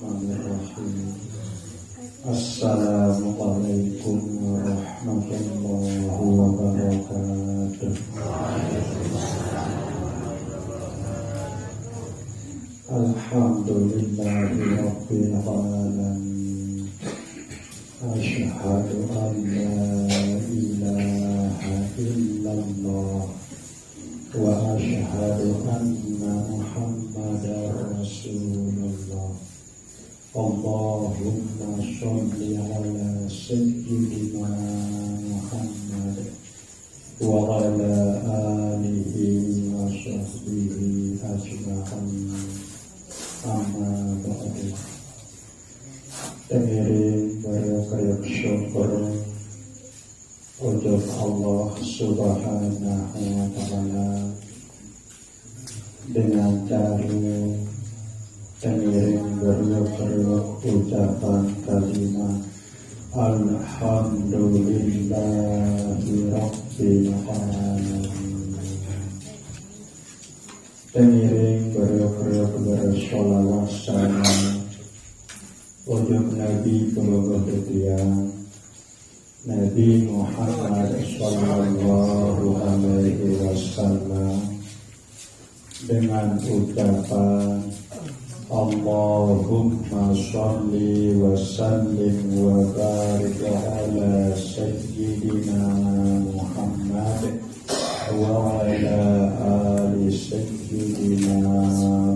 Bismillahirrahmanirrahim. Assalamualaikum warahmatullahi wabarakatuh. Alhamdulillahi rabbil alamin. Asyhadu an la ilaha illallah wa asyhadu anna Muhammadar Rasulullah. Allahumma sholli ala sayyidina Muhammad wa ala alihi wa sahbihi ajma'in. Amma ba'du. Tengiring berkayuk syukur untuk Allah Subhanahu wa ta'ala dengan cara tengiring berkayuk ucapan kalimat Alhamdulillahi Rabbil Alamin. Tengiring berkayuk bersolawat salam untuk Nabi Purwokerto Detian, Nabi Muhammad Sallallahu Alaihi Wasallam dengan ucapan Allahumma sholli wa sallim wa barik ala sayyidina Muhammad wa ala ali sayyidina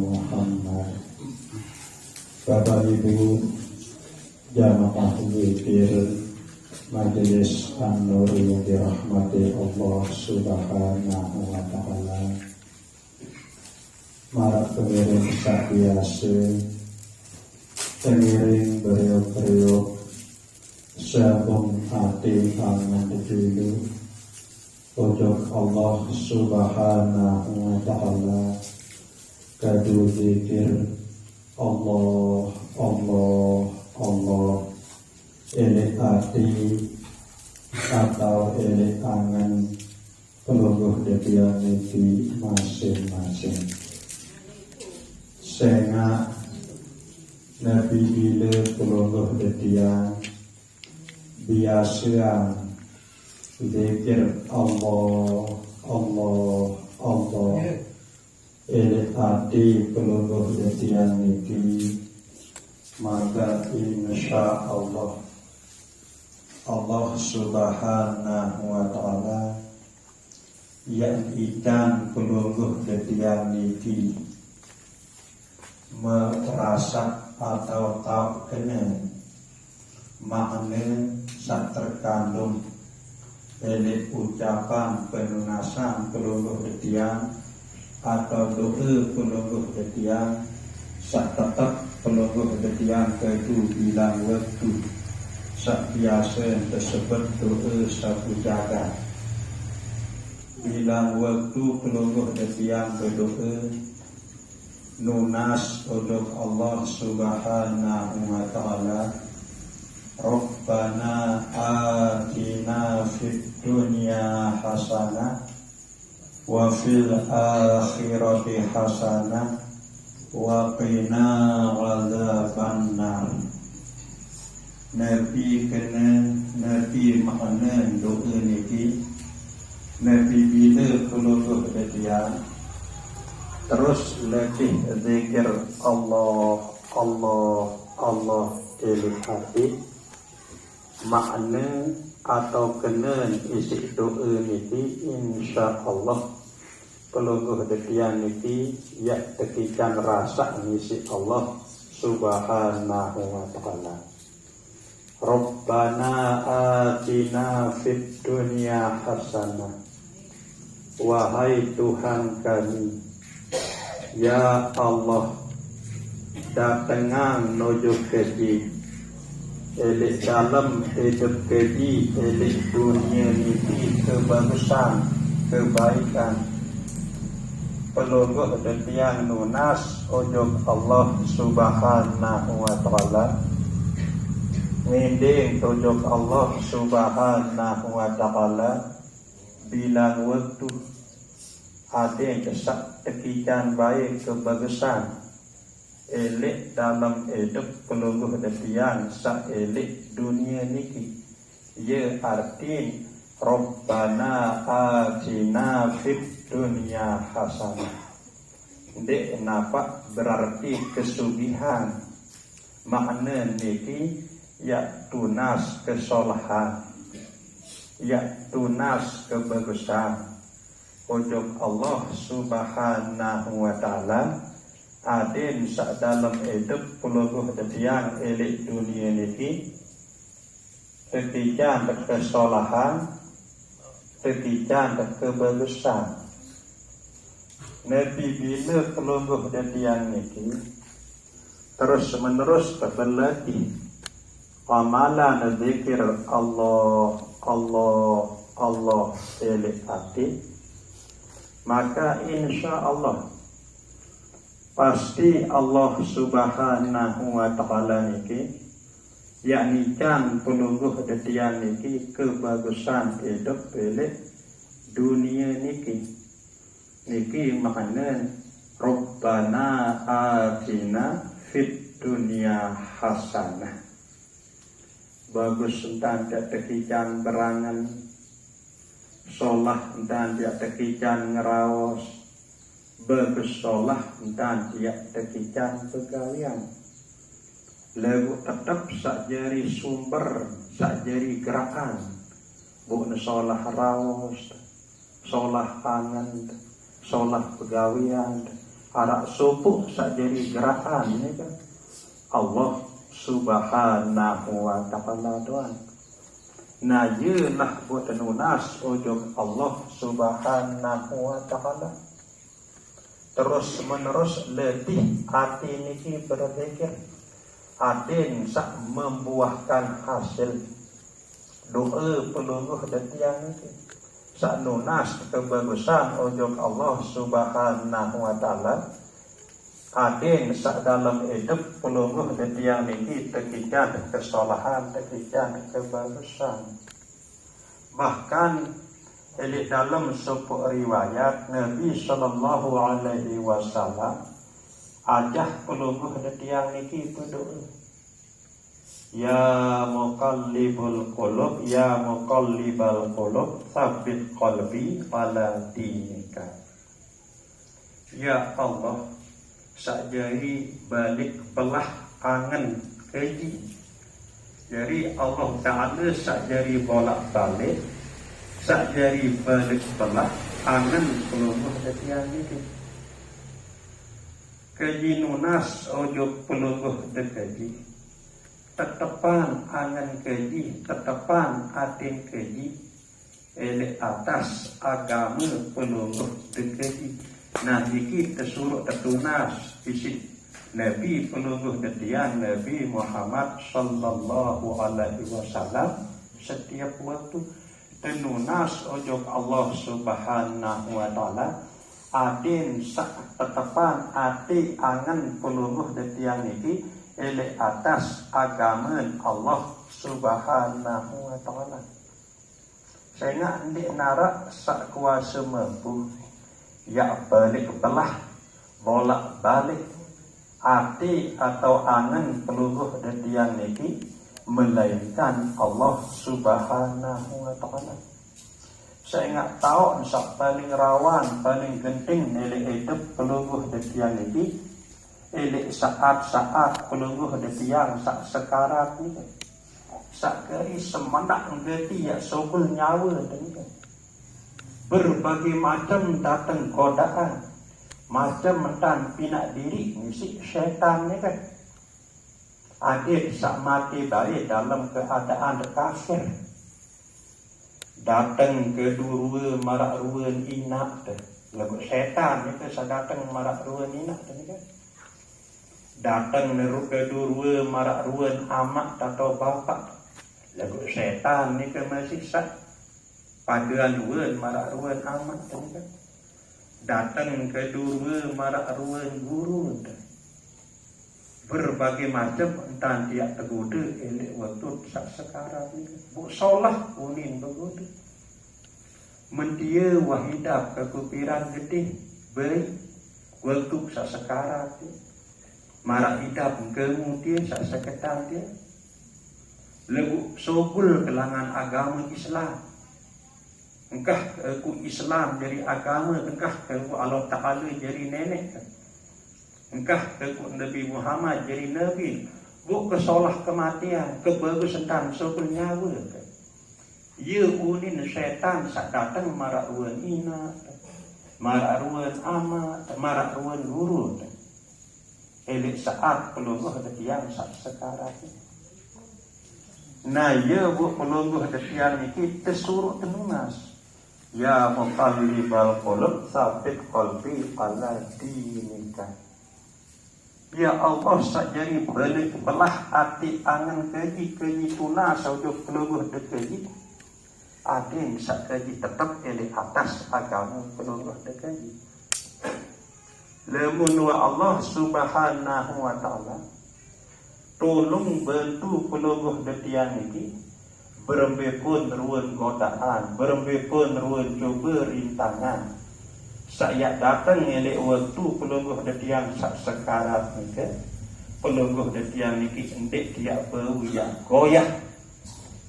Muhammad. Bapak Ibu jamaah witir Majelis An-Nur yang dirahmati Allah Subhanahu wa ta'ala, para pengiring sabiase, pengiring beriuk-beriuk sabung hati angan dulu ujung Allah Subhanahu wa ta'ala kadu zikir Allah, Allah, Allah, elik hati atau elik angan pelungguh detian di masing-masing. Sengak Nabi bila pelungguh detian biasa zikir Allah, Allah, Allah. Elik hati pelungguh detian niki, maka insya Allah Allah Subhanahu wa ta'ala yang ikan pelungguh detian niki merasa atau tahu kena makna sak terkandung elik ucapan penunasan pelungguh detian atau doa pelungguh detian sak tetap pelungguh detian kedu bilang waktu sak biasa tersebut doa sapu jaga bilang waktu pelungguh detian berdoa nunas untuk Allah Subhanahu wa ta'ala. Rabbana atina fid dunya hasanah wa fil akhirati hasanah wa qina adzabannar. Nabi kena Nabi makna doa niki Nabi bila pelungguh detian terus lebih zikir Allah, Allah, Allah elik hati makna atau kena isi doa niki insya Allah pelungguh detian niki ya tekikan rasa ngisi Allah Subhanahu wa ta'ala. Rabbana atina fid dunya hasanah. Wahai Tuhan kami, ya Allah, datangan nuju keji elik dalam hidup keji elik dunia niki kebagusan, kebaikan pelungguh detian nunas ujung Allah Subhanahu wa ta'ala nginding ujung Allah Subhanahu wa ta'ala bilang waktu ada yang kesak tekikan baik kebagusan elek dalam hidup pelungguh detian sa elek dunia niki. Ya arti Rabbana atina fid dunya hasanah. Dek napa berarti kesugihan. Makna niki ya tunas kesolahan, ya tunas kebagusan. Ujung Allah subhanahu wa ta'ala adin sak dalam hidup pelungguh detian elek dunia niki. Ketika kesolahan, ketika kebagusan. Nabi bila pelungguh detian niki terus menerus berlatih amalan zikir Allah Allah Allah elek hati, maka insya Allah pasti Allah subhanahu wa ta'ala niki yakni kan pelungguh detian niki kebagusan hidup elek dunia niki. Niki makna Rabbana atina fid dunya hasanah. Bagus dan tidak tekican berangan, solah dan tidak tekican ngeraos, bagus solah dan tidak tekican pegawaian. Lalu tetap sakjari sumber, sakjari gerakan, bukan solah raos, solah pangan, solah pegawaian, arak subuh sakjari gerakan ini kan Allah subhanahu wa ta'ala doang. Nah yelah buat nunas ujung Allah subhanahu wa ta'ala. Terus menerus lebih hati niki berpikir adin sak membuahkan hasil doa pelungguh detian niki sak nunas kebagusan ujung Allah subhanahu wa ta'ala. Adin sak dalam hidup pelungguh detian niki tekikan kesalahan, tekikan kebagusan. Bahkan di dalam sebuah riwayat Nabi sallallahu alaihi wasallam ajah pelungguh detian niki itu doa. Ya muqallibul qulub, ya muqallibal qulub, tsabbit qalbi ala dinika. Ya Allah, sakjari balik belah angan keji. Jadi Allah Ta'ala sakjari bolak balik, sakjari balik belah angan pelungguh detian niki. Keji nunas ojo pelungguh dekaji. Tetepan angan keji, tetepan atin keji, elek atas agama pelungguh dekaji. Nah iki tersuruh tertunas isi Nabi pelungguh detian Nabi Muhammad sallallahu alaihi wasallam setiap waktu tenunas ojok Allah subhanahu wa ta'ala adin sak tetepan ati angan pelungguh detian niki elek atas agama Allah subhanahu wa ta'ala. Saya ndik narak sak kuasa mampu ya balik belah bolak balik hati atau angan pelungguh detian niki melainkan Allah subhanahu wa ta'ala. Saya ingat tahu sak paling rawan paling genting nilai hidup pelungguh detian niki elek saat-saat pelungguh detian sak sekarat ni sak keri semendak ngeti ya sobel nyawa ni. Berbagai macam datang godaan, macam mentan pinak diri misi syaitan ni kan. Adik sak mati baik dalam keadaan kafir. Datang ke dua marak ruan inak tu. Lagu syaitan ni kan datang marak ruan inak tu ni kan. Datang ke dua marak ruan amak atau bapak. Lagu syaitan ni kan masih sak paduan ruan marak ruan amat kan. Datang ke dua marak ruan guru kan. Berbagai macam entah dia tergoda elek waktu sak sekarang ni. Bu solah unin bergoda. Mendia wahidah kekupiran gede baik waktu sak sekarang ni. Marak idap kemudian seketar dia lebu sobul kelangan agama Islam. Engkah aku Islam dari agama, engkah aku Allah Ta'ala jadi nenek, engkah aku Nabi Muhammad jadi Nabi. Bu kesolah kematian, kebagusan sobul nyawa. Ya unin syaitan sak datang marak ruan ina, marak ruan amat, marak ruan guru. Elik saat pelungguh detiang sak sekarang. Nah ya bu pelungguh detiang ini kita suruh tenunas. Ya muqallibal qulub sabit qalbi ala dinika. Ya Allah sakjari balik belah hati angan keji tuna sauduk pelungguh dekaji. Adin sakkaji tetap di atas agama pelungguh dekaji. Lemun wa Allah subhanahu wa ta'ala tolong bantu pelungguh detiang ini berembepun ruan godaan, berembepun ruan coba rintangan. Saya datang elek waktu pelungguh detiang sak sekarang ni pelungguh detiang ni endek dia berwiyak goyah.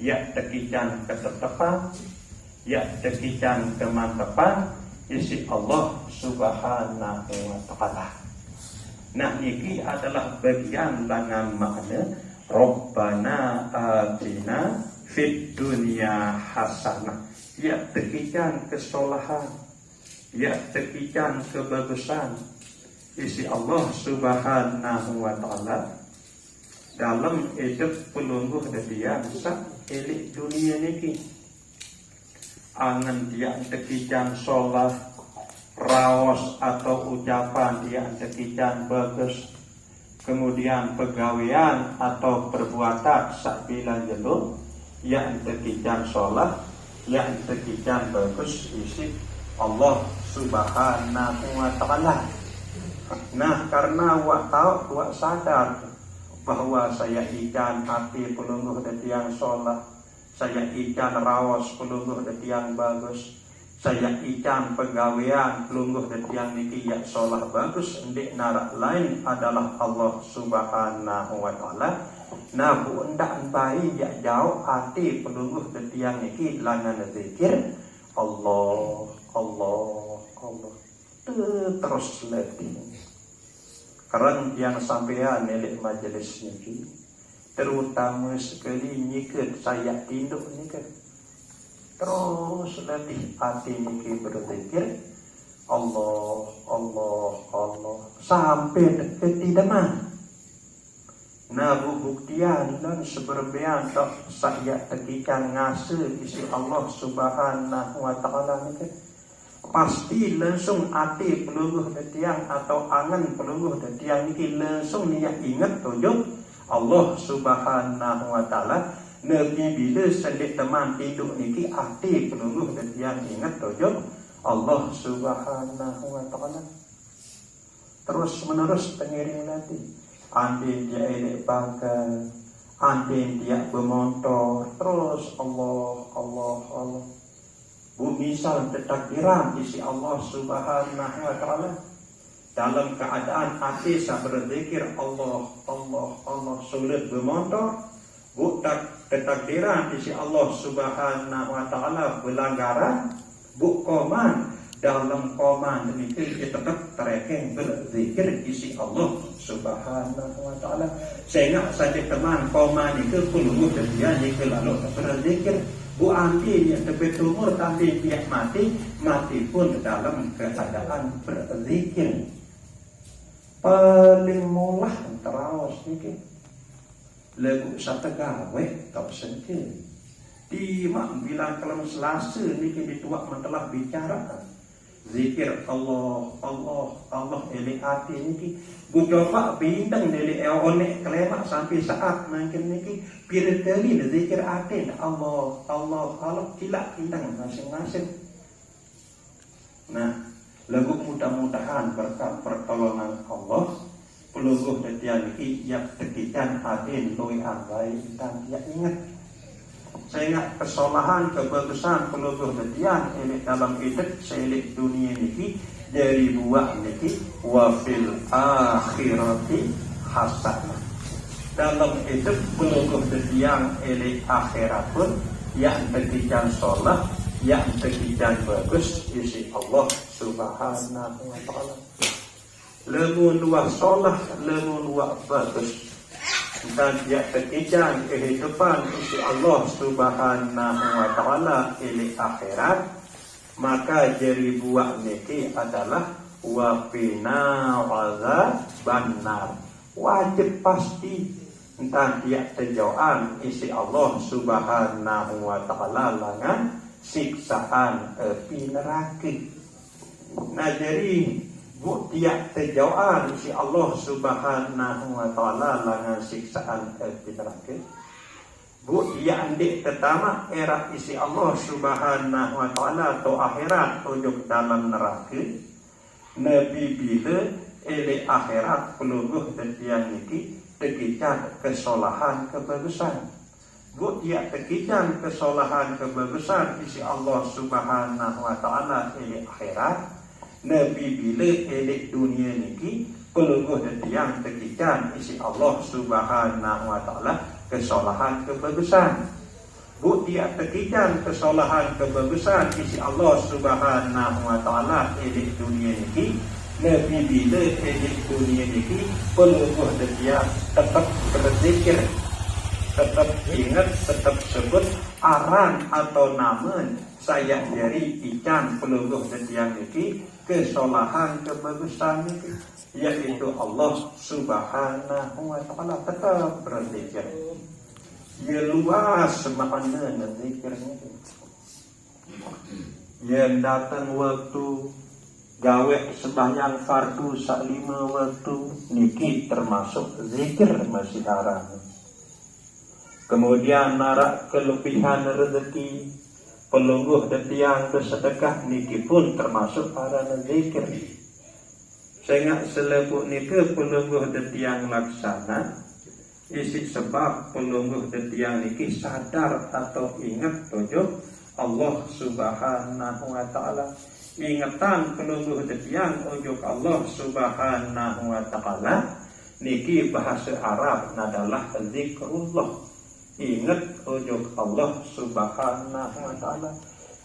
Ya tekican ketetepan, ya tekican kemantepan, isi Allah subhanahu wa ta'ala. Nah ini adalah bagian dengan makna Rabbana atina fid dunya hasanah. Ya tekican kesolahan, ya tekican kebagusan, isi Allah subhanahu wa ta'ala dalam hidup pelungguh detiang sak elik dunia niki. Angan dia tekican sholat, raos atau ucapan dia tekican bagus. Kemudian pegawean atau perbuatan sak bilang jelur, yang tekican sholat, yang tekican bagus isi Allah subhanahu wa ta'ala. Nah karena wak tahu, wak sadar bahwa saya ikan hati pelungguh detiang sholat, saya ikan rawas pelungguh detiang bagus, saya ikan pegawean pelungguh detiang niki ya sholat bagus, ndik narak lain adalah Allah subhanahu wa ta'ala. Nah bu endak bayi ya jauh hati pelungguh detiang niki langan zikir Allah, Allah, Allah terus letih. Kerana yang sampean nelik majelis niki terutama sekali nyikut saya tinduk niki terus letih hati niki berzikir Allah, Allah, Allah sampai dekat tidak mah. Nah buktian dan seberbian tak saya tekikan ngase isi Allah subhanahu wa ta'ala niki pasti langsung hati pelungguh detiang atau angan pelungguh detiang niki langsung niat ingat tunjuk Allah subhanahu wa ta'ala. Nabi bila sendik teman tidur niki hati pelungguh detiang ingat tunjuk Allah subhanahu wa ta'ala. Terus menerus pengiring nanti andin dia elek bangga, andin dia bermotor, terus Allah, Allah, Allah. Misal ketakdiran isi Allah subhanahu wa ta'ala dalam keadaan hati saya berzikir Allah, Allah, Allah sulit bermotor. Bukan ketakdiran isi Allah subhanahu wa ta'ala pelanggaran, bu koman dalam koman demikian kita tetap terekeng berzikir isi Allah subhanahu wa ta'ala. Sehingga saja teman koman itu pelungguh dan dia jika lalu berzikir bu anti yang tepi umur tanti dia mati pun dalam keadaan berzikir. Paling mulah terawas niki lagu satagawe tak sengke di mak bilang kalau selasa niki dituak mentelah bicara zikir Allah, Allah, Allah eli hati niki bu coba bintang dari eonek kelemak sampai saat mungkin niki pireteli zikir hati Allah, Allah, Allah kilak bintang masing-masing. Nah lagu mudah-mudahan berkat pertolongan Allah pelungguh detiang niki yang tekikan hati loi anggai dan dia ingat sehingga kesalahan kebagusan pelungguh detiang ini dalam hidup selik dunia niki dari buah niki wa fil akhirati hasanah. Dalam hidup pelungguh detiang ele akhirat pun yang tekijan sholat, yang tekijan bagus isi Allah subhanahu wa ta'ala. Lemun luar sholat, lemun luar bagus, dan dia tekijan kehidupan isi Allah subhanahu wa ta'ala ele akhirat, maka jadi buat niki adalah wafina azaban nar. Wajib pasti entah dia terjauhan isi Allah subhanahu wa ta'ala dengan siksaan api neraka. Nah jadi bu dia terjauhan isi Allah subhanahu wa ta'ala dengan siksaan api neraka. Bu dia andik pertama era isi Allah subhanahu wa ta'ala atau akhirat tujuk dalam neraka. Nabi bila ele akhirat pelungguh dan tiang niki tekijan kesolahan kebagusan. Bu dia tekijan kesolahan kebagusan isi Allah subhanahu wa ta'ala ele akhirat. Nabi bila ele dunia niki pelungguh dan tiang tekijan isi Allah subhanahu wa ta'ala kesolahan kebagusan. Bu dia tekijan kesolahan kebagusan isi Allah subhanahu wa ta'ala ele dunia niki. Nabi bila edik dunia ini pelungguh dia tetap berzikir, tetap ingat, tetap sebut aran atau nama saya dari ikan pelungguh dia ini kesolahan kebagusan ini, yaitu Allah subhanahu wa ta'ala. Tetap berzikir, ya luas makna zikirnya. Yang datang waktu gawe sembahyang fardu sak 5 waktu niki termasuk zikir masih haram. Kemudian narak kelebihan rezeki pelungguh dan tiang bersedekah niki pun termasuk haram zikir. Sehingga selebut niki pelungguh dan tiang laksana isi sebab pelungguh dan tiang niki sadar atau ingat tujuh Allah subhanahu wa ta'ala. Ingatan pelungguh detiang ujuk Allah subhanahu wa ta'ala niki bahasa Arab adalah zikrullah. Ingat ujuk Allah subhanahu wa ta'ala.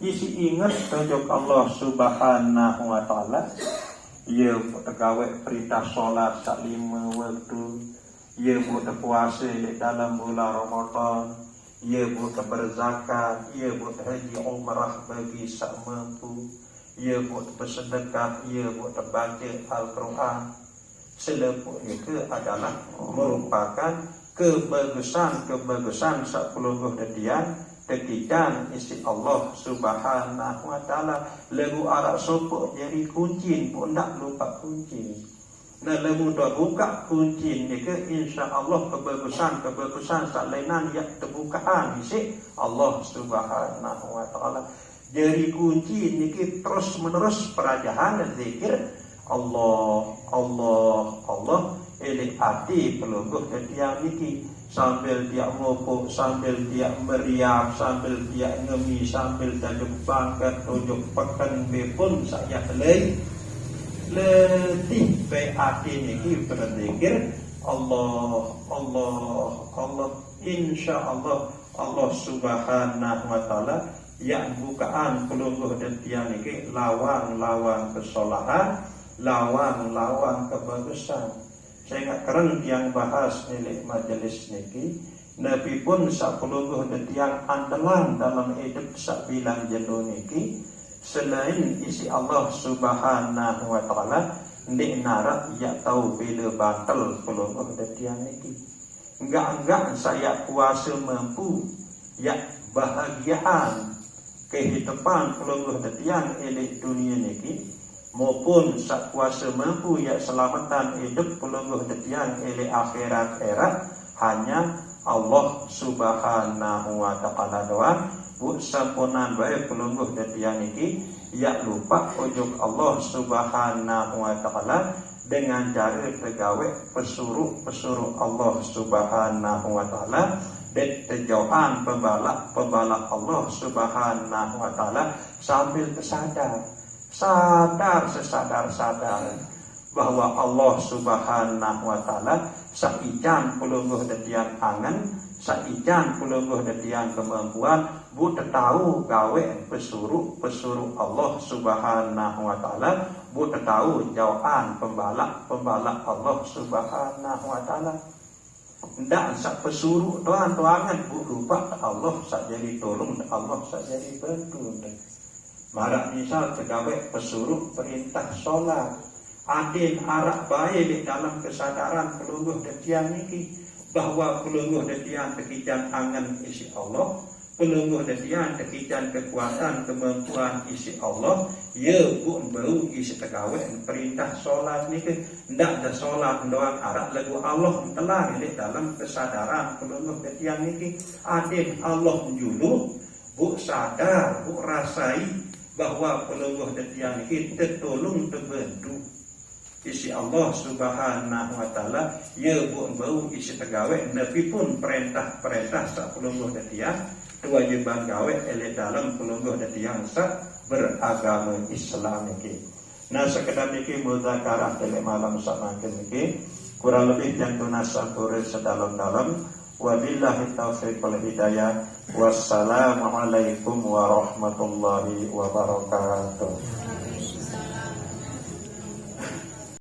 Isi ingat ujuk Allah subhanahu wa ta'ala. Ia tergawe perintah solat sak 5 waktu. Ia buat puasa dalam bulan Ramadan. Ia buat berzakat. Ia buat haji umrah bagi sak mampu. Ia buat bersedekah, ia buat baca Al-Quran. Selepuk itu adalah merupakan kebagusan sepuluh detian tekijan isi Allah subhanahu wa ta'ala. Lagu arak sopuk jadi kunci pun tak lupa kunci. Nah lagu dah buka kunci ni ke insya Allah kebagusan salainan yang terbukaan isi Allah subhanahu wa ta'ala. Jadi kunci niki terus menerus perajahan zikir Allah elek hati pelungguh detiang niki sambil dia ngopok, sambil dia meriam, sambil dia ngemi, sambil tajuk bangkat tujuk pekan pun saya letih pe hati niki berzikir Allah insya Allah Allah subhanahu wa ta'ala. Yang bukaan pelungguh dan tiang niki lawan kesolahan, lawan kebagusan. Saya ingat keren yang bahas milik majelis niki. Nabi pun sak pelungguh dan tiang andalan dalam hidup sak bilang jenuh niki. Selain isi Allah subhanahu wa ta'ala, ndik narak ya tahu bila batal pelungguh dan tiang niki. Enggak saya kuasa mampu ya bahagiaan kehidupan pelungguh detiang elek dunia niki maupun sak kuasa mampu ya selamatan hidup pelungguh detiang elek akhirat hanya Allah subhanahu wa ta'ala doang. Bu sampunan bae pelungguh detiang niki ya lupa ujuk Allah subhanahu wa ta'ala dengan cara tergawe pesuruh Allah subhanahu wa ta'ala. Dan terjauhan pembalak Allah subhanahu wa ta'ala sambil sadar bahwa Allah subhanahu wa ta'ala saijan pelungguh dadian angen, saijan pelungguh dadian kemampuan, bu tahu gawe pesuruh Allah Subhanahu wa taala, bu tahu jauhan pembalak Allah Subhanahu wa taala. Ndak sak pesuruh tuan-tuangan bu lupa Allah sak jadi tolong, Allah sak jadi bantu. Marak misal tegawe pesuruh perintah sholat, adin arak baik di dalam kesadaran pelungguh detian niki bahwa pelungguh detian tekijan angan isi Allah, pelungguh detian tekijan kekuatan kemampuan isi Allah, ya bu bau isi tegawe perintah sholat niki ndak ada sholat doang arak lagu Allah telah di dalam kesadaran pelungguh detian niki adin Allah julu bu sadar bu rasai bahwa pelungguh detian niki tertolong terbantu isi Allah Subhanahu wa taala, ya bu bau isi tegawe nabi pun perintah sak pelungguh detian kewajiban gawe ele dalam pelungguh detian sak beragama Islam niki. Nah sekedar niki muzakarah tele malam sak mangken niki kurang lebih yang tunasa turis sedalam-dalam. Wabillahi taufiq wal hidayah. Wassalamualaikum warahmatullahi wabarakatuh.